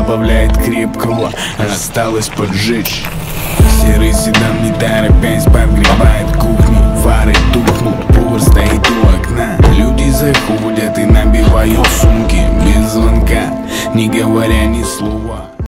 добавляет крепкого, осталось поджечь. Серый седан, не торопясь, подгребает кухню. Фары тухнут, повар стоит у окна. Люди заходят и набивают сумки без звонка, не говоря ни слова.